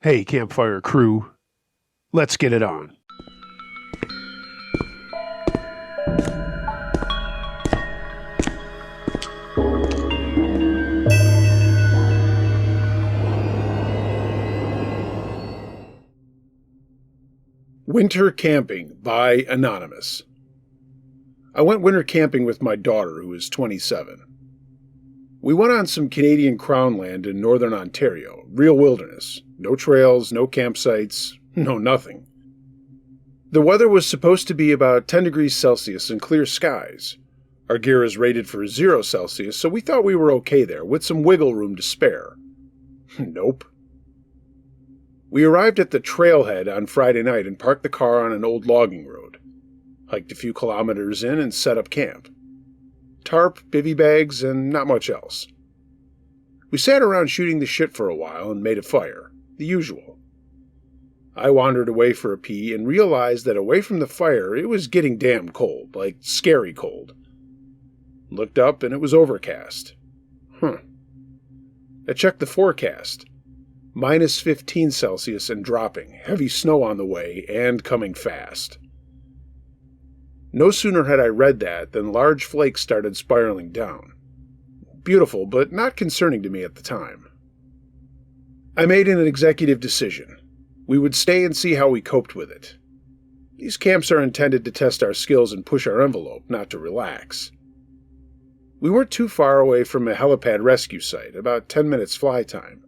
Hey, campfire crew, let's get it on. Winter Camping by Anonymous. I went winter camping with my daughter, who is 27. We went on some Canadian crown land in northern Ontario, real wilderness. No trails, no campsites, no nothing. The weather was supposed to be about 10 degrees Celsius and clear skies. Our gear is rated for 0 Celsius, so we thought we were okay there, with some wiggle room to spare. Nope. We arrived at the trailhead on Friday night and parked the car on an old logging road. Hiked a few kilometers in and set up camp. Tarp, bivy bags, and not much else. We sat around shooting the shit for a while and made a fire, the usual. I wandered away for a pee and realized that away from the fire it was getting damn cold, like scary cold. Looked up and it was overcast. I checked the forecast. Minus 15 Celsius and dropping, heavy snow on the way, and coming fast. No sooner had I read that than large flakes started spiraling down. Beautiful, but not concerning to me at the time. I made an executive decision. We would stay and see how we coped with it. These camps are intended to test our skills and push our envelope, not to relax. We weren't too far away from a helipad rescue site, about 10 minutes fly time.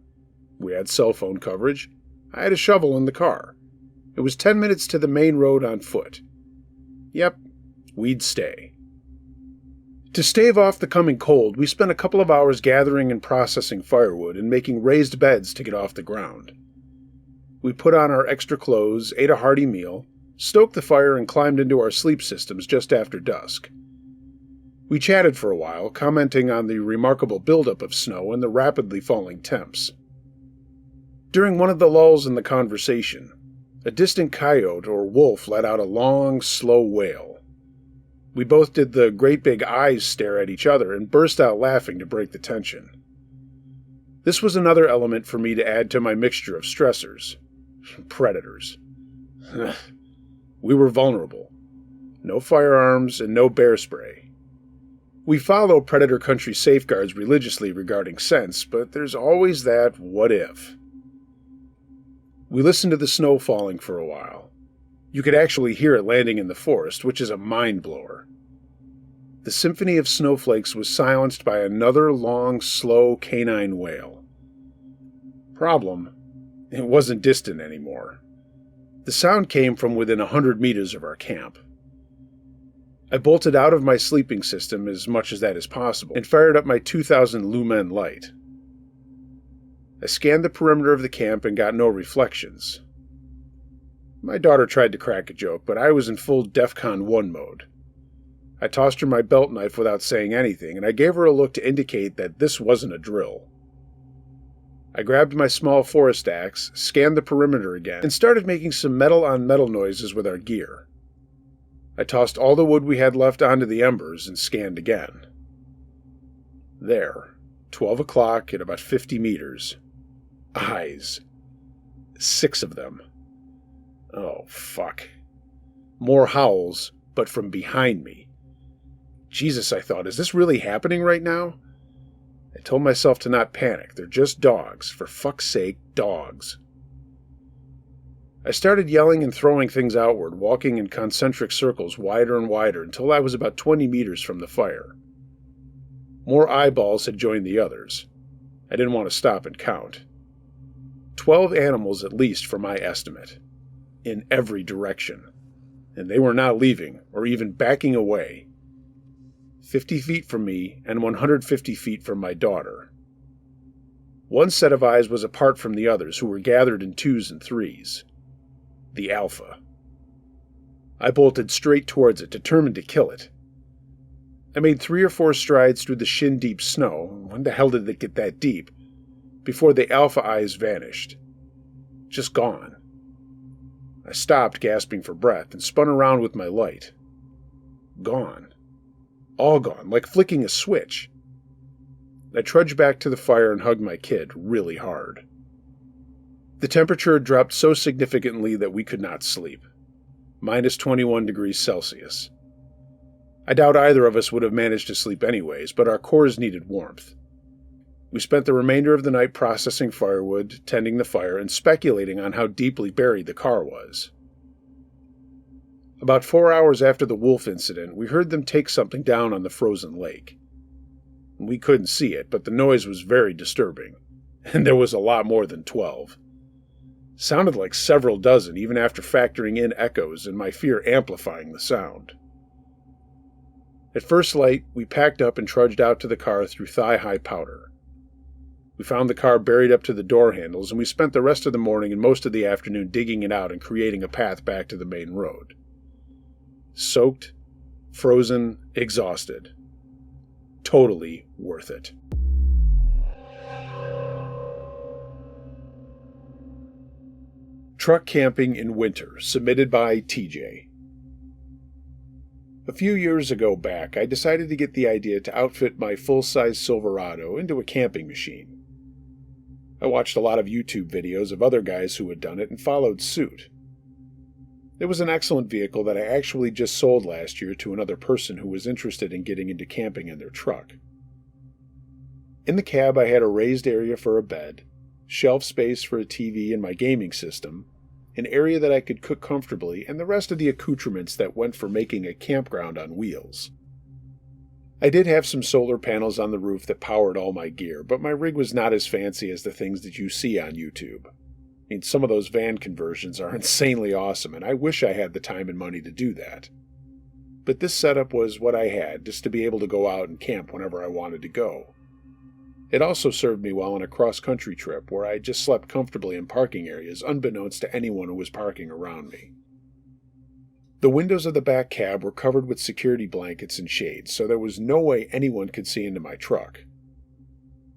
We had cell phone coverage. I had a shovel in the car. It was 10 minutes to the main road on foot. Yep, we'd stay. To stave off the coming cold, we spent a couple of hours gathering and processing firewood and making raised beds to get off the ground. We put on our extra clothes, ate a hearty meal, stoked the fire, and climbed into our sleep systems just after dusk. We chatted for a while, commenting on the remarkable buildup of snow and the rapidly falling temps. During one of the lulls in the conversation, a distant coyote or wolf let out a long, slow wail. We both did the great big eyes stare at each other and burst out laughing to break the tension. This was another element for me to add to my mixture of stressors. Predators. We were vulnerable. No firearms and no bear spray. We follow predator country safeguards religiously regarding scents, but there's always that what if. We listened to the snow falling for a while. You could actually hear it landing in the forest, which is a mind-blower. The symphony of snowflakes was silenced by another long, slow canine wail. Problem: it wasn't distant anymore. The sound came from within 100 meters of our camp. I bolted out of my sleeping system as much as that is possible and fired up my 2000 lumen light. I scanned the perimeter of the camp and got no reflections. My daughter tried to crack a joke, but I was in full DEFCON 1 mode. I tossed her my belt knife without saying anything, and I gave her a look to indicate that this wasn't a drill. I grabbed my small forest axe, scanned the perimeter again, and started making some metal-on-metal noises with our gear. I tossed all the wood we had left onto the embers and scanned again. There, 12 o'clock at about 50 meters. Eyes. 6 of them. Oh, fuck. More howls, but from behind me. Jesus, I thought, is this really happening right now? I told myself to not panic. They're just dogs. For fuck's sake, dogs. I started yelling and throwing things outward, walking in concentric circles wider and wider until I was about 20 meters from the fire. More eyeballs had joined the others. I didn't want to stop and count. 12 animals at least for my estimate. In every direction. And they were not leaving, or even backing away. 50 feet from me and 150 feet from my daughter. One set of eyes was apart from the others, who were gathered in 2s and 3s. The alpha. I bolted straight towards it, determined to kill it. I made 3 or 4 strides through the shin-deep snow. When the hell did it get that deep? Before the alpha eyes vanished. Just gone. I stopped, gasping for breath, and spun around with my light. Gone. All gone, like flicking a switch. I trudged back to the fire and hugged my kid really hard. The temperature had dropped so significantly that we could not sleep. Minus 21 degrees Celsius. I doubt either of us would have managed to sleep anyways, but our cores needed warmth. We spent the remainder of the night processing firewood, tending the fire, and speculating on how deeply buried the car was. About 4 hours after the wolf incident, we heard them take something down on the frozen lake. We couldn't see it, but the noise was very disturbing, and there was a lot more than 12. Sounded like several dozen, even after factoring in echoes and my fear amplifying the sound. At first light, we packed up and trudged out to the car through thigh-high powder. We found the car buried up to the door handles, and we spent the rest of the morning and most of the afternoon digging it out and creating a path back to the main road. Soaked, frozen, exhausted. Totally worth it. Truck Camping in Winter, submitted by TJ. A few years ago back, I decided to get the idea to outfit my full-size Silverado into a camping machine. I watched a lot of YouTube videos of other guys who had done it and followed suit. It was an excellent vehicle that I actually just sold last year to another person who was interested in getting into camping in their truck. In the cab, I had a raised area for a bed, shelf space for a TV and my gaming system, an area that I could cook comfortably, and the rest of the accoutrements that went for making a campground on wheels. I did have some solar panels on the roof that powered all my gear, but my rig was not as fancy as the things that you see on YouTube. I mean, some of those van conversions are insanely awesome, and I wish I had the time and money to do that. But this setup was what I had, just to be able to go out and camp whenever I wanted to go. It also served me well on a cross-country trip where I just slept comfortably in parking areas, unbeknownst to anyone who was parking around me. The windows of the back cab were covered with security blankets and shades, so there was no way anyone could see into my truck.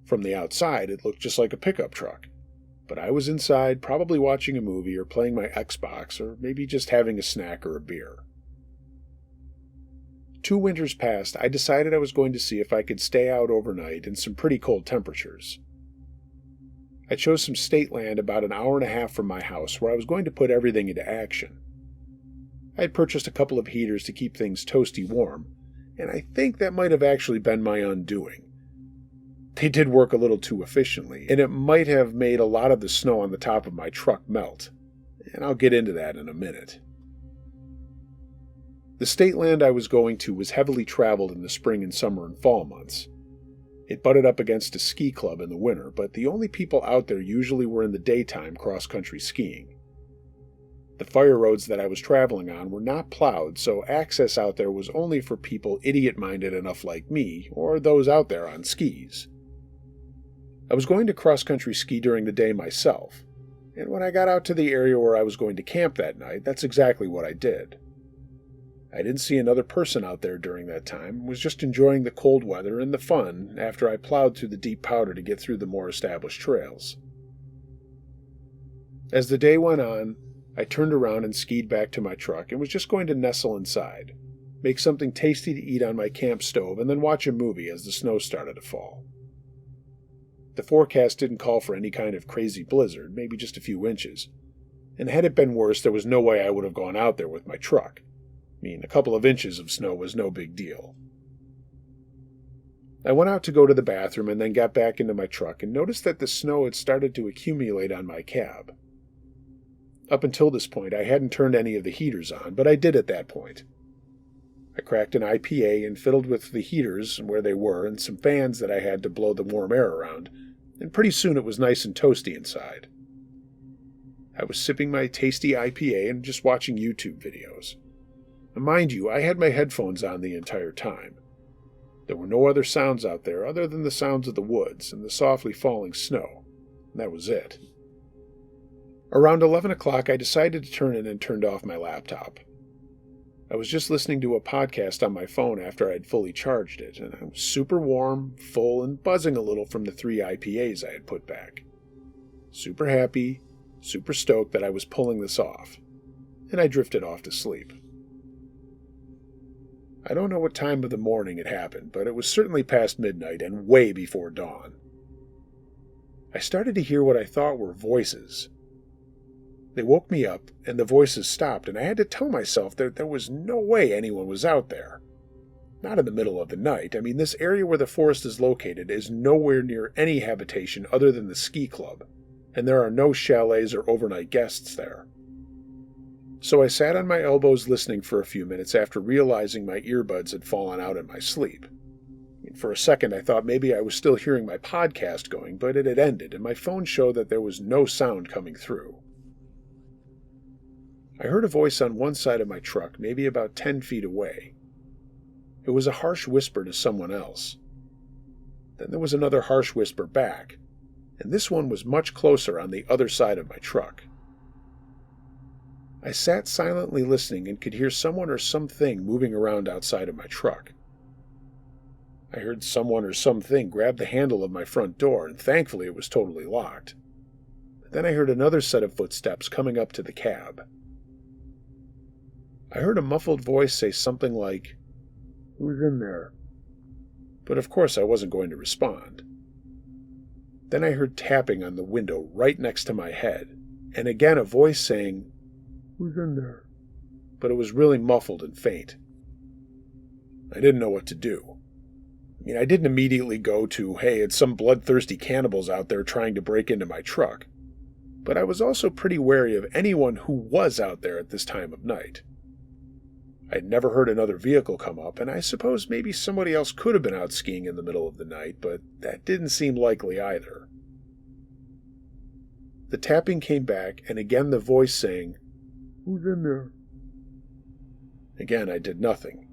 From the outside, it looked just like a pickup truck. But I was inside, probably watching a movie or playing my Xbox, or maybe just having a snack or a beer. 2 winters past, I decided I was going to see if I could stay out overnight in some pretty cold temperatures. I chose some state land about an hour and a half from my house where I was going to put everything into action. I had purchased a couple of heaters to keep things toasty warm, and I think that might have actually been my undoing. They did work a little too efficiently, and it might have made a lot of the snow on the top of my truck melt, and I'll get into that in a minute. The state land I was going to was heavily traveled in the spring and summer and fall months. It butted up against a ski club in the winter, but the only people out there usually were in the daytime cross-country skiing. The fire roads that I was traveling on were not plowed, so access out there was only for people idiot-minded enough like me, or those out there on skis. I was going to cross-country ski during the day myself, and when I got out to the area where I was going to camp that night, that's exactly what I did. I didn't see another person out there during that time, was just enjoying the cold weather and the fun after I plowed through the deep powder to get through the more established trails. As the day went on, I turned around and skied back to my truck and was just going to nestle inside, make something tasty to eat on my camp stove, and then watch a movie as the snow started to fall. The forecast didn't call for any kind of crazy blizzard, maybe just a few inches, and had it been worse, there was no way I would have gone out there with my truck. I mean, a couple of inches of snow was no big deal. I went out to go to the bathroom and then got back into my truck and noticed that the snow had started to accumulate on my cab. Up until this point, I hadn't turned any of the heaters on, but I did at that point. I cracked an IPA and fiddled with the heaters where they were and some fans that I had to blow the warm air around, and pretty soon it was nice and toasty inside. I was sipping my tasty IPA and just watching YouTube videos. And mind you, I had my headphones on the entire time. There were no other sounds out there other than the sounds of the woods and the softly falling snow. And that was it. Around 11 o'clock, I decided to turn in and turned off my laptop. I was just listening to a podcast on my phone after I'd fully charged it, and I was super warm, full, and buzzing a little from the 3 IPAs I had put back. Super happy, super stoked that I was pulling this off, and I drifted off to sleep. I don't know what time of the morning it happened, but it was certainly past midnight and way before dawn. I started to hear what I thought were voices, They woke me up, and the voices stopped, and I had to tell myself that there was no way anyone was out there. Not in the middle of the night. I mean, this area where the forest is located is nowhere near any habitation other than the ski club, and there are no chalets or overnight guests there. So I sat on my elbows listening for a few minutes after realizing my earbuds had fallen out in my sleep. For a second, I thought maybe I was still hearing my podcast going, but it had ended, and my phone showed that there was no sound coming through. I heard a voice on one side of my truck, maybe about 10 feet away. It was a harsh whisper to someone else. Then there was another harsh whisper back, and this one was much closer on the other side of my truck. I sat silently listening and could hear someone or something moving around outside of my truck. I heard someone or something grab the handle of my front door, and thankfully it was totally locked. But then I heard another set of footsteps coming up to the cab. I heard a muffled voice say something like, "Who's in there?" But of course I wasn't going to respond. Then I heard tapping on the window right next to my head, and again a voice saying, "Who's in there?" But it was really muffled and faint. I didn't know what to do. I didn't immediately go to, hey, it's some bloodthirsty cannibals out there trying to break into my truck. But I was also pretty wary of anyone who was out there at this time of night. I had never heard another vehicle come up, and I suppose maybe somebody else could have been out skiing in the middle of the night, but that didn't seem likely either. The tapping came back, and again the voice saying, "Who's in there?" Again, I did nothing.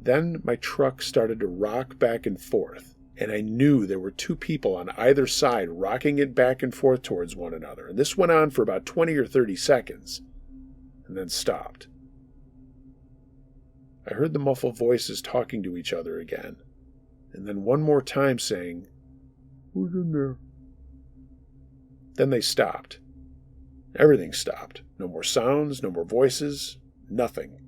Then my truck started to rock back and forth, and I knew there were two people on either side rocking it back and forth towards one another, and this went on for about 20 or 30 seconds, and then stopped. I heard the muffled voices talking to each other again, and then one more time saying, "Who's in there?" Then they stopped. Everything stopped. No more sounds, no more voices, nothing.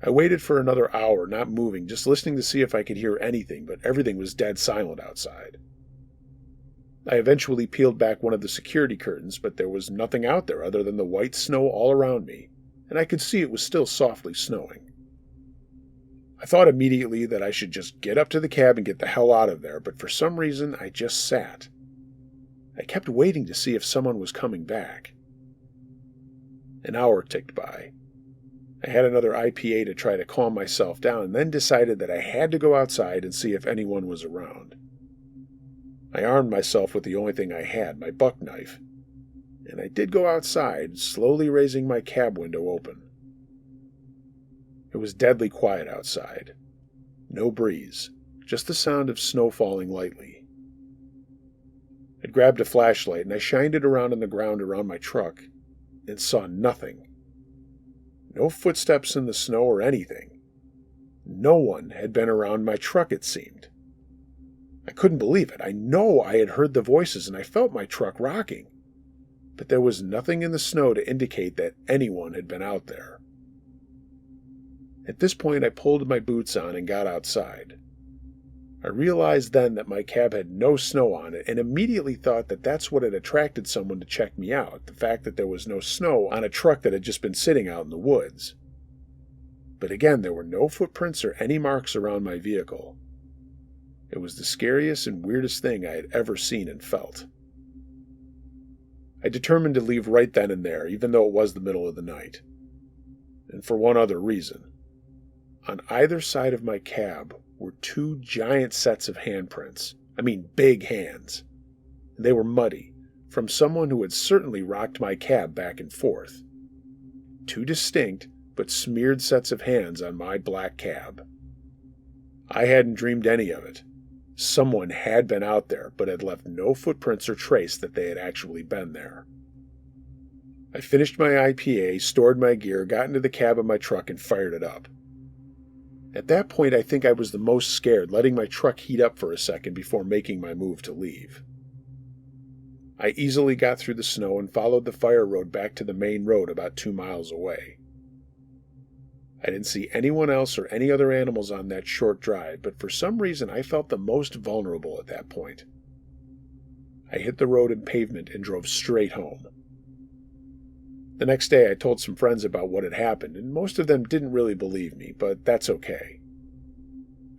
I waited for another hour, not moving, just listening to see if I could hear anything, but everything was dead silent outside. I eventually peeled back one of the security curtains, but there was nothing out there other than the white snow all around me, and I could see it was still softly snowing. I thought immediately that I should just get up to the cab and get the hell out of there, but for some reason I just sat. I kept waiting to see if someone was coming back. An hour ticked by. I had another IPA to try to calm myself down, and then decided that I had to go outside and see if anyone was around. I armed myself with the only thing I had, my buck knife, and I did go outside, slowly raising my cab window open. It was deadly quiet outside. No breeze, just the sound of snow falling lightly. I grabbed a flashlight and I shined it around on the ground around my truck and saw nothing. No footsteps in the snow or anything. No one had been around my truck, it seemed. I couldn't believe it. I know I had heard the voices and I felt my truck rocking, but there was nothing in the snow to indicate that anyone had been out there. At this point, I pulled my boots on and got outside. I realized then that my cab had no snow on it and immediately thought that that's what had attracted someone to check me out, the fact that there was no snow on a truck that had just been sitting out in the woods. But again, there were no footprints or any marks around my vehicle. It was the scariest and weirdest thing I had ever seen and felt. I determined to leave right then and there, even though it was the middle of the night. And for one other reason. On either side of my cab were two giant sets of handprints. I mean, big hands. They were muddy, from someone who had certainly rocked my cab back and forth. Two distinct but smeared sets of hands on my black cab. I hadn't dreamed any of it. Someone had been out there, but had left no footprints or trace that they had actually been there. I finished my IPA, stored my gear, got into the cab of my truck, and fired it up. At that point, I think I was the most scared, letting my truck heat up for a second before making my move to leave. I easily got through the snow and followed the fire road back to the main road about 2 miles away. I didn't see anyone else or any other animals on that short drive, but for some reason I felt the most vulnerable at that point. I hit the road and pavement and drove straight home. The next day I told some friends about what had happened, and most of them didn't really believe me, but that's okay.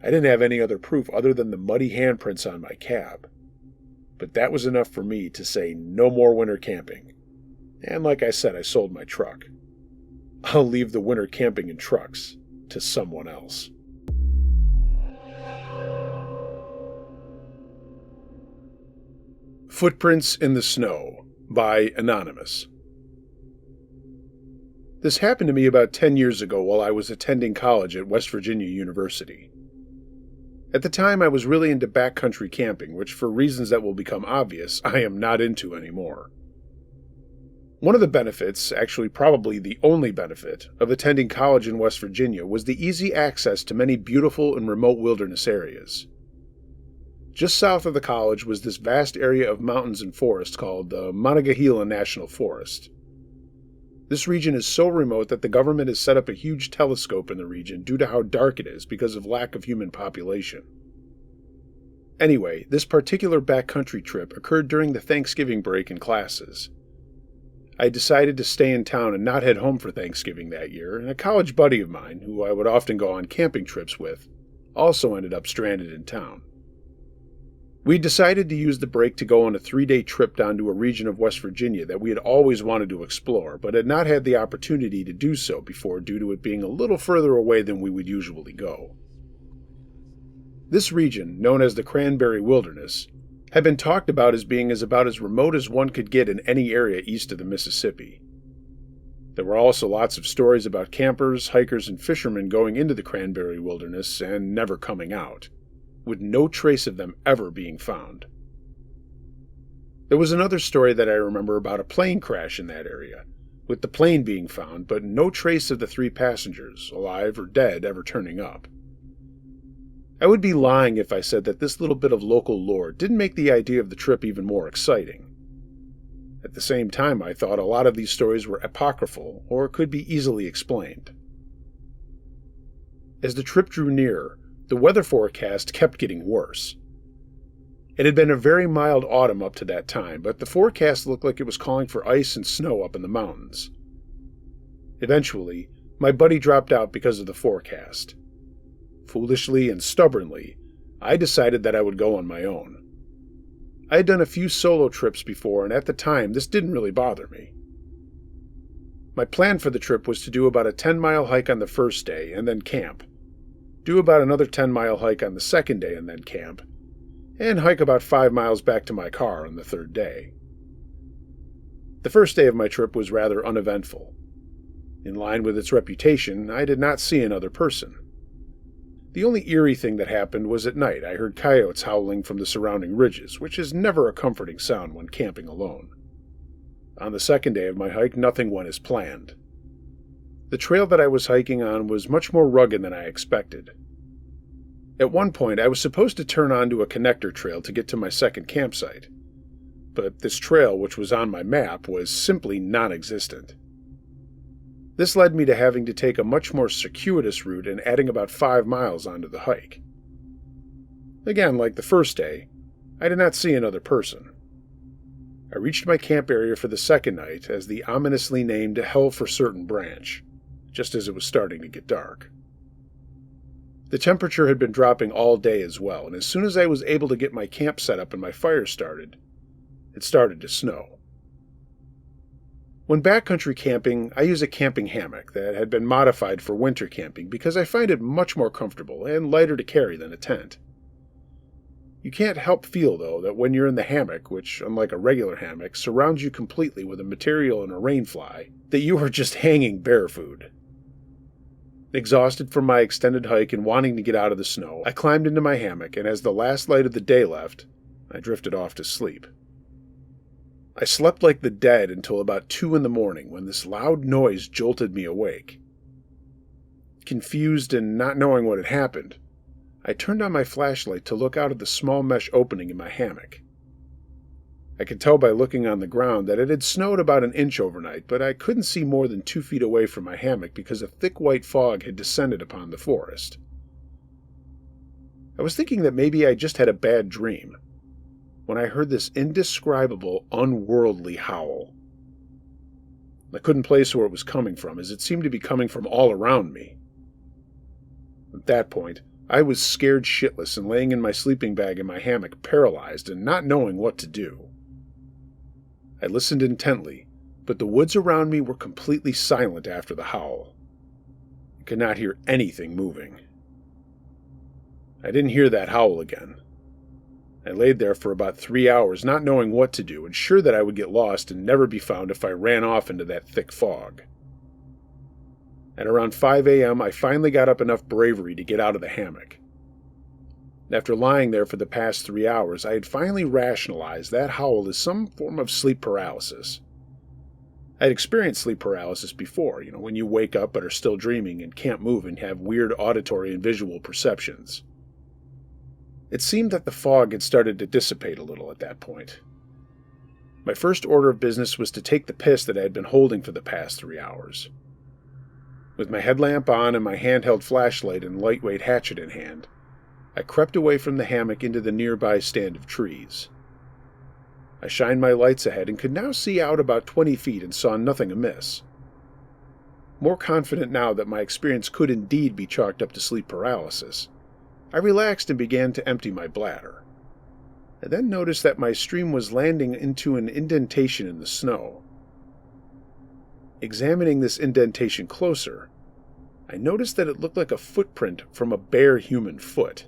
I didn't have any other proof other than the muddy handprints on my cab. But that was enough for me to say no more winter camping. And like I said, I sold my truck. I'll leave the winter camping in trucks to someone else. Footprints in the Snow by Anonymous. This happened to me about 10 years ago while I was attending college at West Virginia University. At the time, I was really into backcountry camping, which for reasons that will become obvious, I am not into anymore. One of the benefits, actually probably the only benefit, of attending college in West Virginia was the easy access to many beautiful and remote wilderness areas. Just south of the college was this vast area of mountains and forest called the Marcangelo National Forest. This region is so remote that the government has set up a huge telescope in the region due to how dark it is because of lack of human population. Anyway, this particular backcountry trip occurred during the Thanksgiving break in classes. I decided to stay in town and not head home for Thanksgiving that year, and a college buddy of mine, who I would often go on camping trips with, also ended up stranded in town. We decided to use the break to go on a 3-day trip down to a region of West Virginia that we had always wanted to explore, but had not had the opportunity to do so before due to it being a little further away than we would usually go. This region, known as the Cranberry Wilderness, had been talked about as being about as remote as one could get in any area east of the Mississippi. There were also lots of stories about campers, hikers, and fishermen going into the Cranberry Wilderness and never coming out, with no trace of them ever being found. There was another story that I remember about a plane crash in that area, with the plane being found, but no trace of the 3 passengers, alive or dead, ever turning up. I would be lying if I said that this little bit of local lore didn't make the idea of the trip even more exciting. At the same time, I thought a lot of these stories were apocryphal or could be easily explained. As the trip drew nearer, the weather forecast kept getting worse. It had been a very mild autumn up to that time, but the forecast looked like it was calling for ice and snow up in the mountains. Eventually, my buddy dropped out because of the forecast. Foolishly and stubbornly, I decided that I would go on my own. I had done a few solo trips before, and at the time, this didn't really bother me. My plan for the trip was to do about a 10-mile hike on the first day and then camp, do about another 10-mile hike on the second day and then camp, and hike about 5 miles back to my car on the third day. The first day of my trip was rather uneventful. In line with its reputation, I did not see another person. The only eerie thing that happened was at night I heard coyotes howling from the surrounding ridges, which is never a comforting sound when camping alone. On the second day of my hike, nothing went as planned. The trail that I was hiking on was much more rugged than I expected. At one point, I was supposed to turn onto a connector trail to get to my second campsite, but this trail, which was on my map, was simply non-existent. This led me to having to take a much more circuitous route and adding about 5 miles onto the hike. Again, like the first day, I did not see another person. I reached my camp area for the second night as the ominously named Hell for Certain branch, just as it was starting to get dark. The temperature had been dropping all day as well, and as soon as I was able to get my camp set up and my fire started, it started to snow. When backcountry camping, I use a camping hammock that had been modified for winter camping because I find it much more comfortable and lighter to carry than a tent. You can't help feel, though, that when you're in the hammock, which, unlike a regular hammock, surrounds you completely with a material and a rainfly, that you are just hanging barefoot. Exhausted from my extended hike and wanting to get out of the snow, I climbed into my hammock, and as the last light of the day left, I drifted off to sleep. I slept like the dead until about 2 in the morning when this loud noise jolted me awake. Confused and not knowing what had happened, I turned on my flashlight to look out of the small mesh opening in my hammock. I could tell by looking on the ground that it had snowed about an inch overnight, but I couldn't see more than 2 feet away from my hammock because a thick white fog had descended upon the forest. I was thinking that maybe I just had a bad dream. when I heard this indescribable, unworldly howl. I couldn't place where it was coming from, as it seemed to be coming from all around me. At that point, I was scared shitless and laying in my sleeping bag in my hammock, paralyzed and not knowing what to do. I listened intently, but the woods around me were completely silent after the howl. I could not hear anything moving. I didn't hear that howl again. I laid there for about 3 hours, not knowing what to do, and sure that I would get lost and never be found if I ran off into that thick fog. At around 5 a.m., I finally got up enough bravery to get out of the hammock. After lying there for the past 3 hours, I had finally rationalized that howl as some form of sleep paralysis. I had experienced sleep paralysis before, when you wake up but are still dreaming and can't move and have weird auditory and visual perceptions. It seemed that the fog had started to dissipate a little at that point. My first order of business was to take the piss that I had been holding for the past 3 hours. With my headlamp on and my handheld flashlight and lightweight hatchet in hand, I crept away from the hammock into the nearby stand of trees. I shined my lights ahead and could now see out about 20 feet and saw nothing amiss. More confident now that my experience could indeed be chalked up to sleep paralysis, I relaxed and began to empty my bladder. I then noticed that my stream was landing into an indentation in the snow. Examining this indentation closer, I noticed that it looked like a footprint from a bare human foot.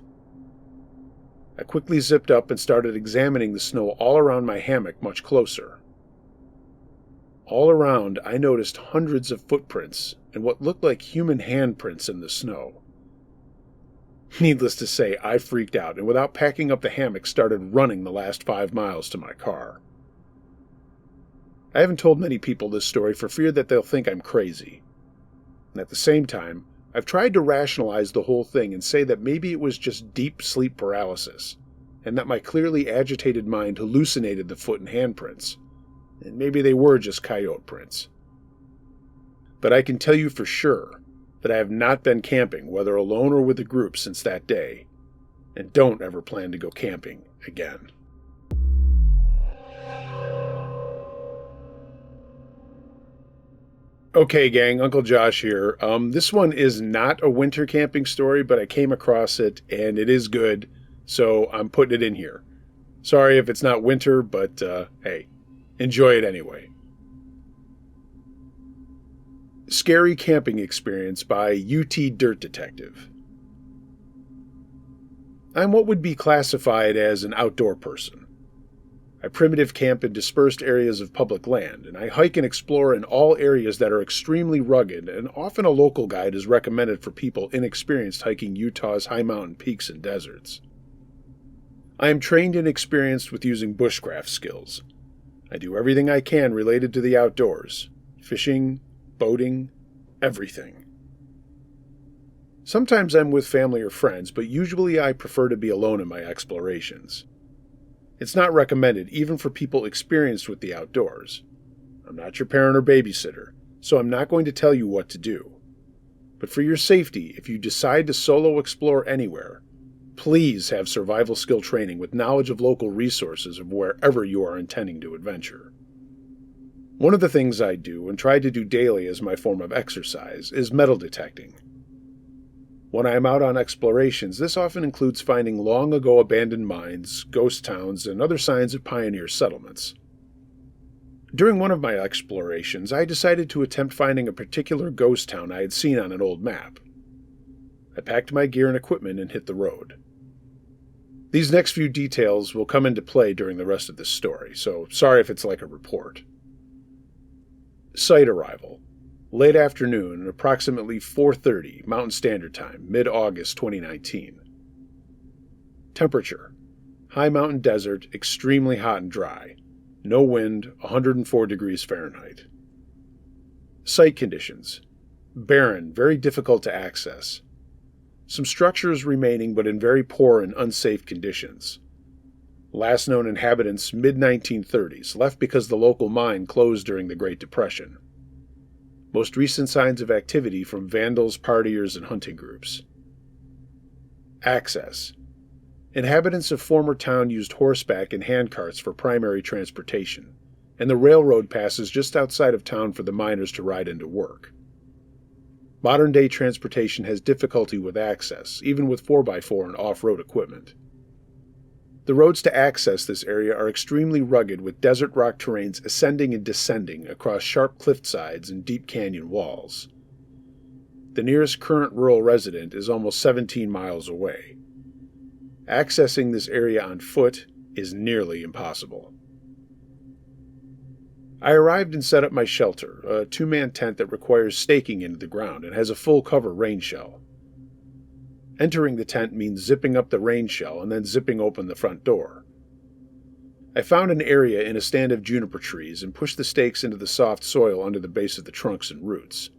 I quickly zipped up and started examining the snow all around my hammock much closer. All around, I noticed hundreds of footprints and what looked like human handprints in the snow. Needless to say, I freaked out and without packing up the hammock started running the last 5 miles to my car. I haven't told many people this story for fear that they'll think I'm crazy. And at the same time, I've tried to rationalize the whole thing and say that maybe it was just deep sleep paralysis, and that my clearly agitated mind hallucinated the foot and handprints, and maybe they were just coyote prints. But I can tell you for sure that I have not been camping, whether alone or with a group, since that day, and don't ever plan to go camping again. Okay, gang, Uncle Josh here. This one is not a winter camping story, but I came across it, and it is good, so I'm putting it in here. Sorry if it's not winter, but hey, enjoy it anyway. Scary Camping Experience by UT Dirt Detective. I'm what would be classified as an outdoor person. I primitive camp in dispersed areas of public land, and I hike and explore in all areas that are extremely rugged, and often a local guide is recommended for people inexperienced hiking Utah's high mountain peaks and deserts. I am trained and experienced with using bushcraft skills. I do everything I can related to the outdoors: fishing, boating, everything. Sometimes I'm with family or friends, but usually I prefer to be alone in my explorations. It's not recommended even for people experienced with the outdoors. I'm not your parent or babysitter, so I'm not going to tell you what to do. But for your safety, if you decide to solo explore anywhere, please have survival skill training with knowledge of local resources of wherever you are intending to adventure. One of the things I do, and try to do daily as my form of exercise, is metal detecting. When I am out on explorations, this often includes finding long-ago abandoned mines, ghost towns, and other signs of pioneer settlements. During one of my explorations, I decided to attempt finding a particular ghost town I had seen on an old map. I packed my gear and equipment and hit the road. These next few details will come into play during the rest of this story, so sorry if it's like a report. Site arrival. Late afternoon, at approximately 4:30 Mountain Standard Time, mid-August 2019. Temperature: high mountain desert, extremely hot and dry. No wind, 104 degrees Fahrenheit. Site conditions: barren, very difficult to access. Some structures remaining but in very poor and unsafe conditions. Last known inhabitants mid-1930s, left because the local mine closed during the Great Depression. Most recent signs of activity from vandals, partiers, and hunting groups. Access: Inhabitants of former town used horseback and handcarts for primary transportation, and the railroad passes just outside of town for the miners to ride into work. Modern-day transportation has difficulty with access, even with 4x4 and off-road equipment. The roads to access this area are extremely rugged, with desert rock terrains ascending and descending across sharp cliff sides and deep canyon walls. The nearest current rural resident is almost 17 miles away. Accessing this area on foot is nearly impossible. I arrived and set up my shelter, a 2-man tent that requires staking into the ground and has a full-cover rain shell. Entering the tent means zipping up the rain shell and then zipping open the front door. I found an area in a stand of juniper trees and pushed the stakes into the soft soil under the base of the trunks and roots.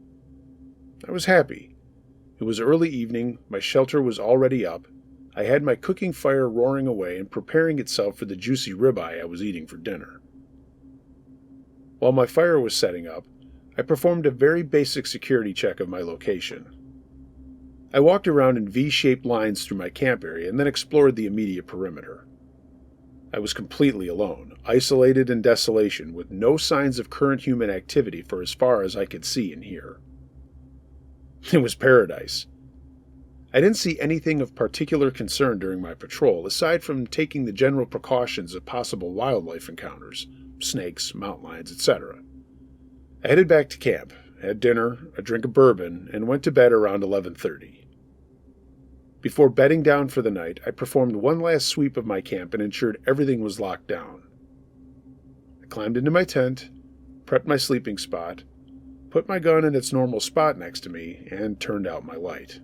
I was happy. It was early evening, my shelter was already up, I had my cooking fire roaring away and preparing itself for the juicy ribeye I was eating for dinner. While my fire was setting up, I performed a very basic security check of my location. I walked around in V-shaped lines through my camp area and then explored the immediate perimeter. I was completely alone, isolated in desolation, with no signs of current human activity for as far as I could see and hear. It was paradise. I didn't see anything of particular concern during my patrol, aside from taking the general precautions of possible wildlife encounters, snakes, mountain lions, etc. I headed back to camp, had dinner, a drink of bourbon, and went to bed around 11:30. Before bedding down for the night, I performed one last sweep of my camp and ensured everything was locked down. I climbed into my tent, prepped my sleeping spot, put my gun in its normal spot next to me, and turned out my light.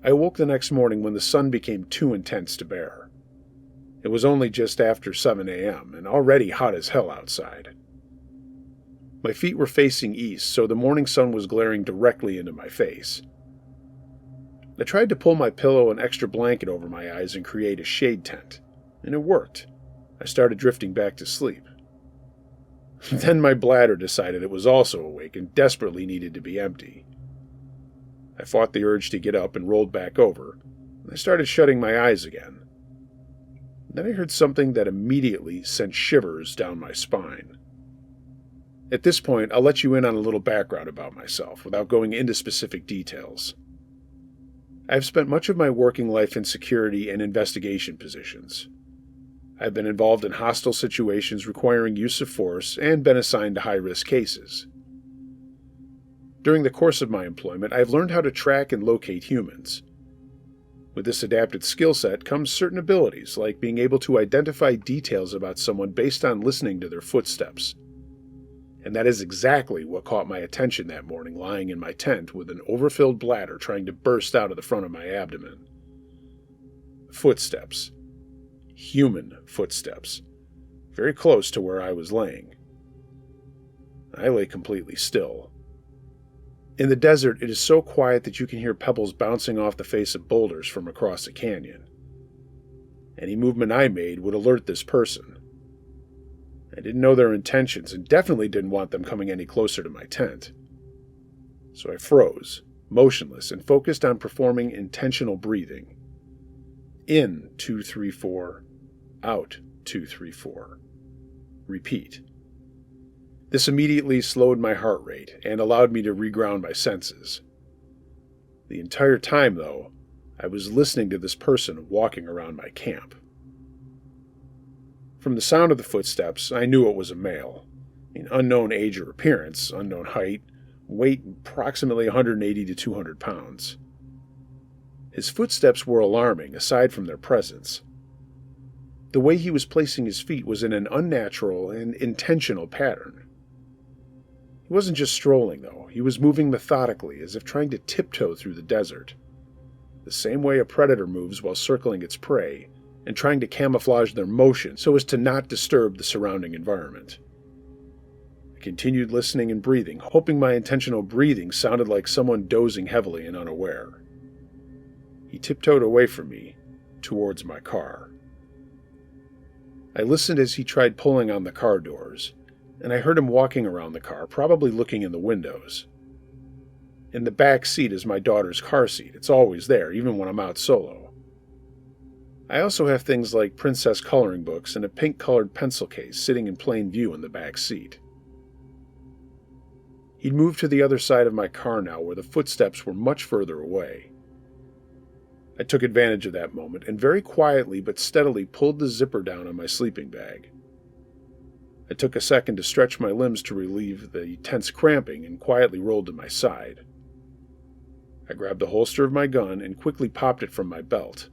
I awoke the next morning when the sun became too intense to bear. It was only just after 7 a.m. and already hot as hell outside. My feet were facing east, so the morning sun was glaring directly into my face. I tried to pull my pillow and extra blanket over my eyes and create a shade tent, and it worked. I started drifting back to sleep. Then my bladder decided it was also awake and desperately needed to be empty. I fought the urge to get up and rolled back over, and I started shutting my eyes again. Then I heard something that immediately sent shivers down my spine. At this point, I'll let you in on a little background about myself, without going into specific details. I've spent much of my working life in security and investigation positions. I've been involved in hostile situations requiring use of force and been assigned to high-risk cases. During the course of my employment, I've learned how to track and locate humans. With this adapted skill set comes certain abilities, like being able to identify details about someone based on listening to their footsteps. And that is exactly what caught my attention that morning lying in my tent with an overfilled bladder trying to burst out of the front of my abdomen. Footsteps. Human footsteps. Very close to where I was laying. I lay completely still. In the desert, it is so quiet that you can hear pebbles bouncing off the face of boulders from across a canyon. Any movement I made would alert this person. I didn't know their intentions and definitely didn't want them coming any closer to my tent. So I froze, motionless, and focused on performing intentional breathing. In 2, 3, 4, out 2, 3, 4. Repeat. This immediately slowed my heart rate and allowed me to reground my senses. The entire time, though, I was listening to this person walking around my camp. From the sound of the footsteps, I knew it was a male. An unknown age or appearance, unknown height, weight approximately 180 to 200 pounds. His footsteps were alarming, aside from their presence. The way he was placing his feet was in an unnatural and intentional pattern. He wasn't just strolling, though. He was moving methodically, as if trying to tiptoe through the desert. The same way a predator moves while circling its prey, and trying to camouflage their motion so as to not disturb the surrounding environment. I continued listening and breathing, hoping my intentional breathing sounded like someone dozing heavily and unaware. He tiptoed away from me, towards my car. I listened as he tried pulling on the car doors, and I heard him walking around the car, probably looking in the windows. In the back seat is my daughter's car seat. It's always there, even when I'm out solo. I also have things like princess coloring books and a pink-colored pencil case sitting in plain view in the back seat. He'd moved to the other side of my car now, where the footsteps were much further away. I took advantage of that moment and very quietly but steadily pulled the zipper down on my sleeping bag. I took a second to stretch my limbs to relieve the tense cramping and quietly rolled to my side. I grabbed the holster of my gun and quickly popped it from my belt.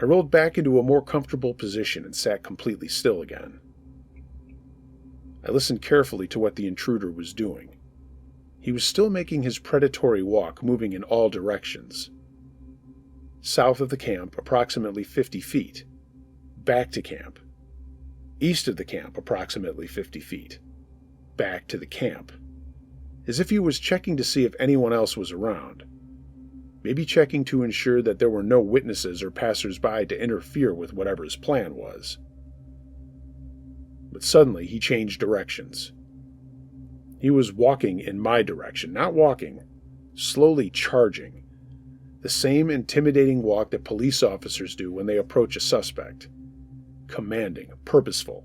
I rolled back into a more comfortable position and sat completely still again. I listened carefully to what the intruder was doing. He was still making his predatory walk, moving in all directions. South of the camp, approximately 50 feet. Back to camp. East of the camp, approximately 50 feet. Back to the camp. As if he was checking to see if anyone else was around. Maybe checking to ensure that there were no witnesses or passers-by to interfere with whatever his plan was. But suddenly he changed directions. He was walking in my direction, not walking, slowly charging. The same intimidating walk that police officers do when they approach a suspect. Commanding, purposeful,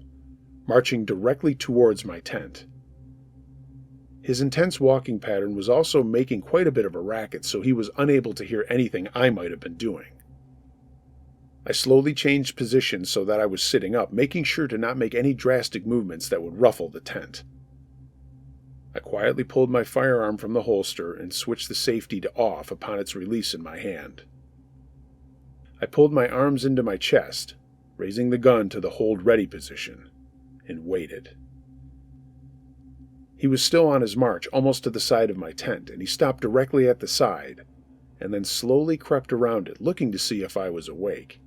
marching directly towards my tent. His intense walking pattern was also making quite a bit of a racket, so he was unable to hear anything I might have been doing. I slowly changed positions so that I was sitting up, making sure to not make any drastic movements that would ruffle the tent. I quietly pulled my firearm from the holster and switched the safety to off upon its release in my hand. I pulled my arms into my chest, raising the gun to the hold ready position, and waited. He was still on his march, almost to the side of my tent, and he stopped directly at the side, and then slowly crept around it, looking to see if I was awake.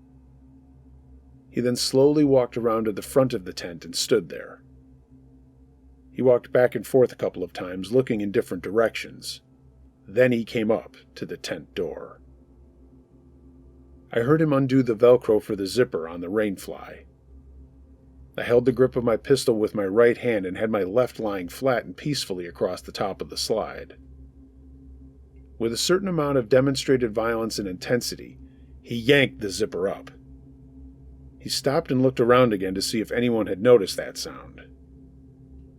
He then slowly walked around to the front of the tent and stood there. He walked back and forth a couple of times, looking in different directions. Then he came up to the tent door. I heard him undo the Velcro for the zipper on the rainfly. I held the grip of my pistol with my right hand and had my left lying flat and peacefully across the top of the slide. With a certain amount of demonstrated violence and intensity, he yanked the zipper up. He stopped and looked around again to see if anyone had noticed that sound.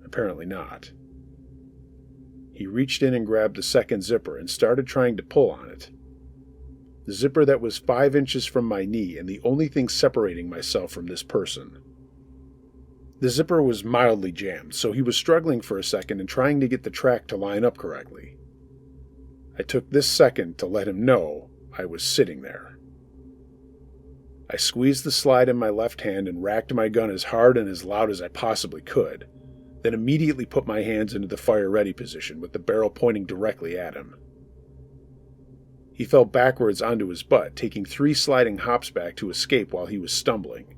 Apparently not. He reached in and grabbed the second zipper and started trying to pull on it. The zipper that was 5 inches from my knee and the only thing separating myself from this person. The zipper was mildly jammed, so he was struggling for a second and trying to get the track to line up correctly. I took this second to let him know I was sitting there. I squeezed the slide in my left hand and racked my gun as hard and as loud as I possibly could, then immediately put my hands into the fire-ready position with the barrel pointing directly at him. He fell backwards onto his butt, taking 3 sliding hops back to escape while he was stumbling.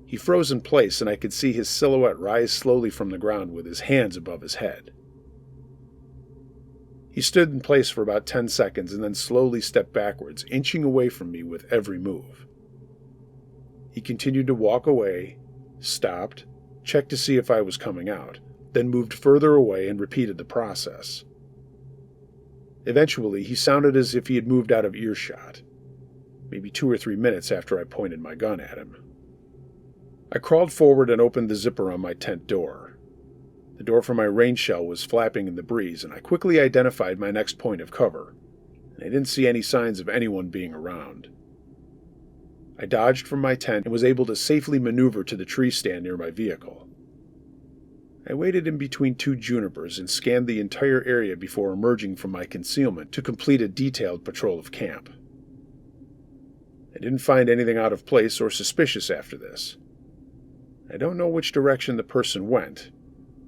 He froze in place, and I could see his silhouette rise slowly from the ground with his hands above his head. He stood in place for about 10 seconds and then slowly stepped backwards, inching away from me with every move. He continued to walk away, stopped, checked to see if I was coming out, then moved further away and repeated the process. Eventually, he sounded as if he had moved out of earshot, maybe 2 or 3 minutes after I pointed my gun at him. I crawled forward and opened the zipper on my tent door. The door for my rain shell was flapping in the breeze, and I quickly identified my next point of cover, and I didn't see any signs of anyone being around. I dodged from my tent and was able to safely maneuver to the tree stand near my vehicle. I waited in between 2 junipers and scanned the entire area before emerging from my concealment to complete a detailed patrol of camp. I didn't find anything out of place or suspicious after this. I don't know which direction the person went,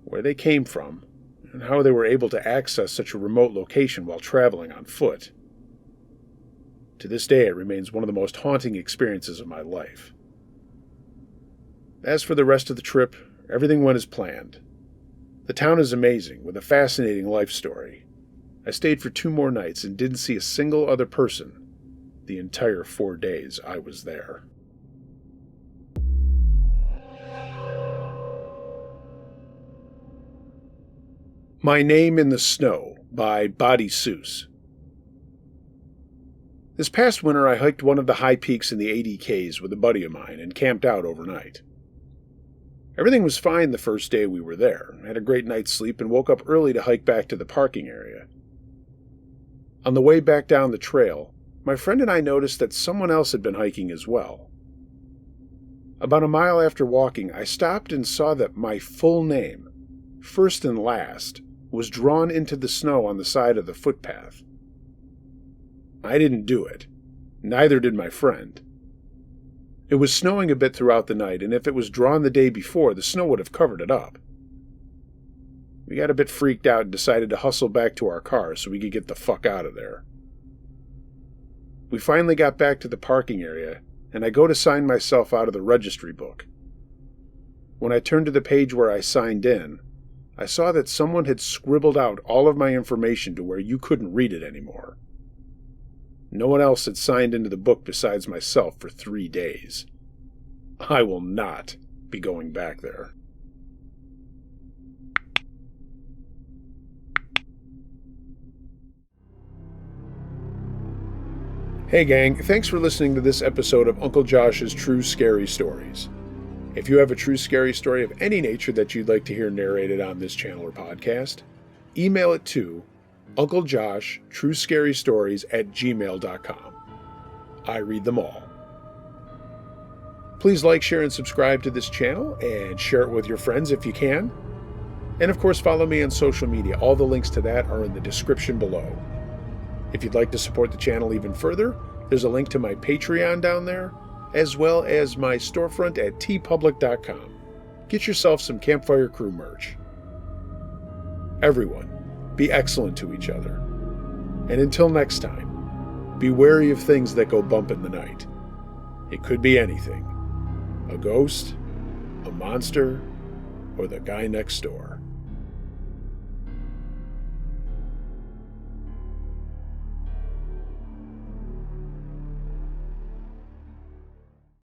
where they came from, and how they were able to access such a remote location while traveling on foot. To this day, it remains one of the most haunting experiences of my life. As for the rest of the trip, everything went as planned. The town is amazing, with a fascinating life story. I stayed for 2 more nights and didn't see a single other person the entire 4 days I was there. My Name in the Snow by Body Seuss. This past winter, I hiked one of the high peaks in the ADKs with a buddy of mine and camped out overnight. Everything was fine the first day we were there. I had a great night's sleep and woke up early to hike back to the parking area. On the way back down the trail, my friend and I noticed that someone else had been hiking as well. About a mile after walking, I stopped and saw that my full name, first and last, was drawn into the snow on the side of the footpath. I didn't do it. Neither did my friend. It was snowing a bit throughout the night, and if it was drawn the day before, the snow would have covered it up. We got a bit freaked out and decided to hustle back to our cars so we could get the fuck out of there. We finally got back to the parking area, and I go to sign myself out of the registry book. When I turned to the page where I signed in, I saw that someone had scribbled out all of my information to where you couldn't read it anymore. No one else had signed into the book besides myself for 3 days. I will not be going back there. Hey gang, thanks for listening to this episode of Uncle Josh's True Scary Stories. If you have a true scary story of any nature that you'd like to hear narrated on this channel or podcast, email it to unclejoshtruescarystories@gmail.com. I read them all. Please like, share, and subscribe to this channel, and share it with your friends if you can. And of course, follow me on social media. All the links to that are in the description below. If you'd like to support the channel even further, there's a link to my Patreon down there, as well as my storefront at tpublic.com. Get yourself some Campfire Crew merch. Everyone, be excellent to each other. And until next time, be wary of things that go bump in the night. It could be anything. A ghost, a monster, or the guy next door.